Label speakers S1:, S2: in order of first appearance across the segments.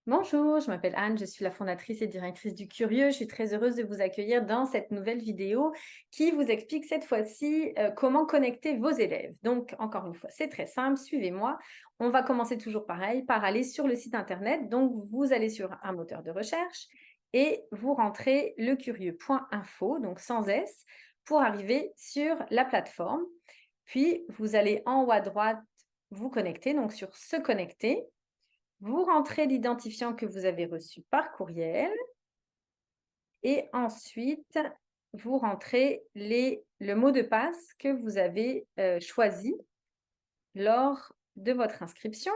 S1: Bonjour, je m'appelle Anne, je suis la fondatrice et directrice du Curieux. Je suis très heureuse de vous accueillir dans cette nouvelle vidéo qui vous explique cette fois-ci comment connecter vos élèves. Donc, encore une fois, c'est très simple, suivez-moi. On va commencer toujours pareil, par aller sur le site internet. Donc, vous allez sur un moteur de recherche et vous rentrez lecurieux.info, donc sans S, pour arriver sur la plateforme. Puis, vous allez en haut à droite vous connecter, donc sur Se connecter. Vous rentrez l'identifiant que vous avez reçu par courriel et ensuite, vous rentrez le mot de passe que vous avez choisi lors de votre inscription.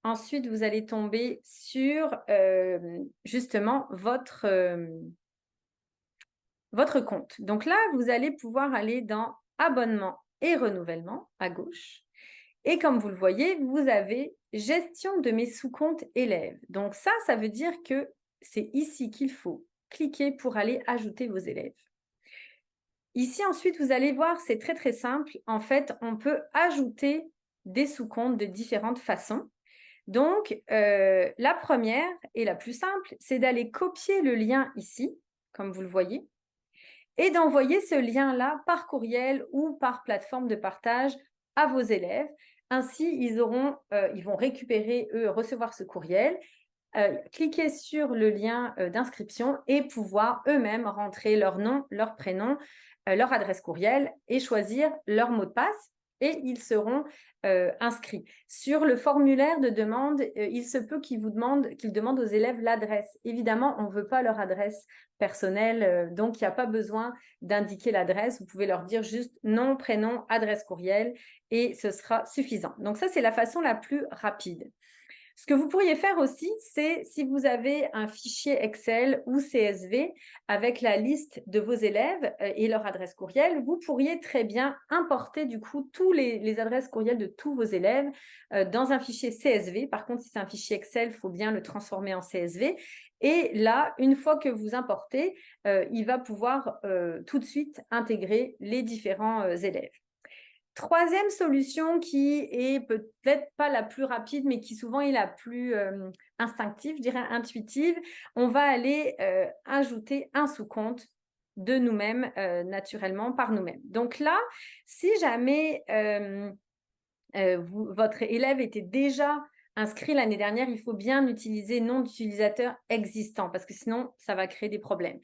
S1: Ensuite, vous allez tomber sur justement votre compte. Donc là, vous allez pouvoir aller dans Abonnement et renouvellement à gauche. Et comme vous le voyez, vous avez gestion de mes sous-comptes élèves. Donc ça veut dire que c'est ici qu'il faut cliquer pour aller ajouter vos élèves. Ici, ensuite, vous allez voir, c'est très, très simple. En fait, on peut ajouter des sous-comptes de différentes façons. Donc, la première et la plus simple, c'est d'aller copier le lien ici, comme vous le voyez, et d'envoyer ce lien-là par courriel ou par plateforme de partage à vos élèves. Ainsi, ils vont récupérer, recevoir ce courriel, cliquer sur le lien d'inscription et pouvoir eux-mêmes rentrer leur nom, leur prénom, leur adresse courriel et choisir leur mot de passe et ils seront inscrits. Sur le formulaire de demande, il se peut qu'ils demandent aux élèves l'adresse. Évidemment, on ne veut pas leur adresse personnelle, donc il n'y a pas besoin d'indiquer l'adresse. Vous pouvez leur dire juste nom, prénom, adresse courriel et ce sera suffisant. Donc ça, c'est la façon la plus rapide. Ce que vous pourriez faire aussi, c'est si vous avez un fichier Excel ou CSV avec la liste de vos élèves et leur adresse courriel, vous pourriez très bien importer du coup tous les adresses courriel de tous vos élèves dans un fichier CSV. Par contre, si c'est un fichier Excel, il faut bien le transformer en CSV. Et là, une fois que vous importez, il va pouvoir tout de suite intégrer les différents élèves. Troisième solution qui est peut-être pas la plus rapide, mais qui souvent est la plus instinctive, je dirais intuitive, on va aller ajouter un sous-compte de nous-mêmes, naturellement, par nous-mêmes. Donc là, si jamais votre élève était déjà inscrit l'année dernière, il faut bien utiliser nom d'utilisateur existant parce que sinon, ça va créer des problèmes.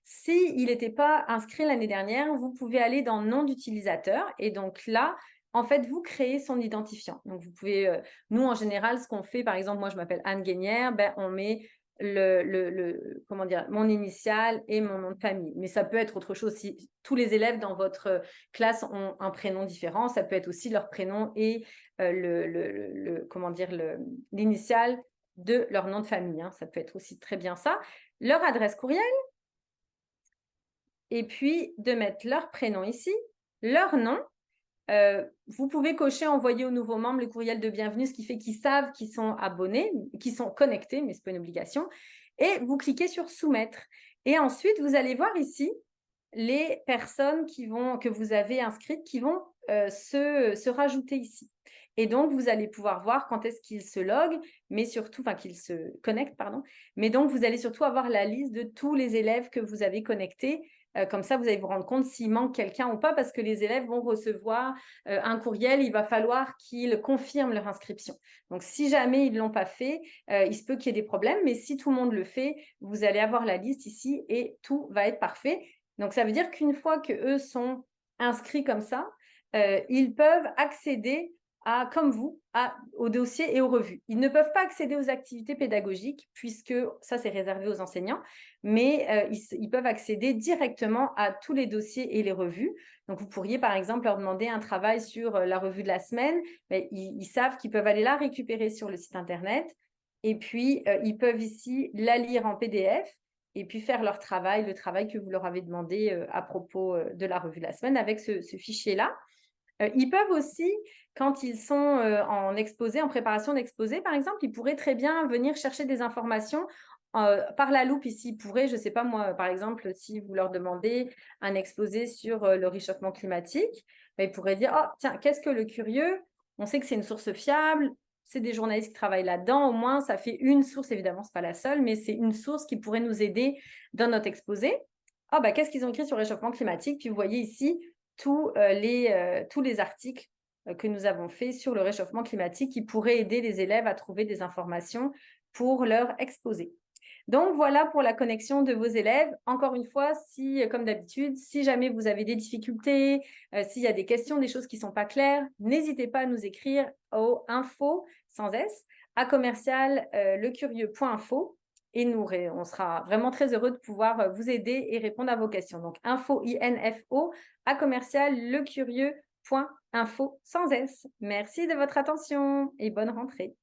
S1: S'il n'était pas inscrit l'année dernière, vous pouvez aller dans nom d'utilisateur et donc là, en fait, vous créez son identifiant. Donc, vous pouvez, nous, en général, ce qu'on fait, par exemple, moi, je m'appelle Anne Guénière, ben, on met comment dire, mon initiale et mon nom de famille. Mais ça peut être autre chose. Si tous les élèves dans votre classe ont un prénom différent, ça peut être aussi leur prénom et comment dire, l'initiale de leur nom de famille. Hein. Ça peut être aussi très bien ça. Leur adresse courriel et puis de mettre leur prénom ici, leur nom. Vous pouvez cocher envoyer aux nouveaux membres le courriel de bienvenue, ce qui fait qu'ils savent qu'ils sont abonnés, qu'ils sont connectés, mais ce n'est pas une obligation. Et vous cliquez sur soumettre. Et ensuite, vous allez voir ici les personnes que vous avez inscrites qui vont se rajouter ici. Et donc, vous allez pouvoir voir quand est-ce qu'ils se loguent, mais surtout, enfin, qu'ils se connectent, pardon. Mais donc, vous allez surtout avoir la liste de tous les élèves que vous avez connectés. Comme ça, vous allez vous rendre compte s'il manque quelqu'un ou pas, parce que les élèves vont recevoir un courriel, il va falloir qu'ils confirment leur inscription. Donc, si jamais ils ne l'ont pas fait, il se peut qu'il y ait des problèmes, mais si tout le monde le fait, vous allez avoir la liste ici et tout va être parfait. Donc, ça veut dire qu'une fois qu'eux sont inscrits comme ça, ils peuvent accéder comme vous, au dossier et aux revues. Ils ne peuvent pas accéder aux activités pédagogiques puisque ça, c'est réservé aux enseignants, mais ils peuvent accéder directement à tous les dossiers et les revues. Donc, vous pourriez, par exemple, leur demander un travail sur la revue de la semaine. Mais ils savent qu'ils peuvent aller la récupérer sur le site Internet et puis ils peuvent ici la lire en PDF et puis faire leur travail, le travail que vous leur avez demandé à propos de la revue de la semaine avec ce fichier-là. Ils peuvent aussi, quand ils sont en exposé, en préparation d'exposé, par exemple, ils pourraient très bien venir chercher des informations par la loupe ici. Ils pourraient, je ne sais pas moi, par exemple, si vous leur demandez un exposé sur le réchauffement climatique, ben, ils pourraient dire, oh, tiens, qu'est-ce que le curieux? On sait que c'est une source fiable. c'est des journalistes qui travaillent là-dedans, au moins ça fait une source, évidemment, ce n'est pas la seule, mais c'est une source qui pourrait nous aider dans notre exposé. Ah bah, qu'est-ce qu'ils ont écrit sur le réchauffement climatique? Puis vous voyez ici tous les articles que nous avons faits sur le réchauffement climatique qui pourraient aider les élèves à trouver des informations pour leur exposé. Donc voilà pour la connexion de vos élèves. Encore une fois, si, comme d'habitude, si jamais vous avez des difficultés, s'il y a des questions, des choses qui ne sont pas claires, n'hésitez pas à nous écrire au info, sans S, à commercial lecurieux.info et on sera vraiment très heureux de pouvoir vous aider et répondre à vos questions. Donc info, info, à commercial lecurieux.info, sans S. Merci de votre attention et bonne rentrée.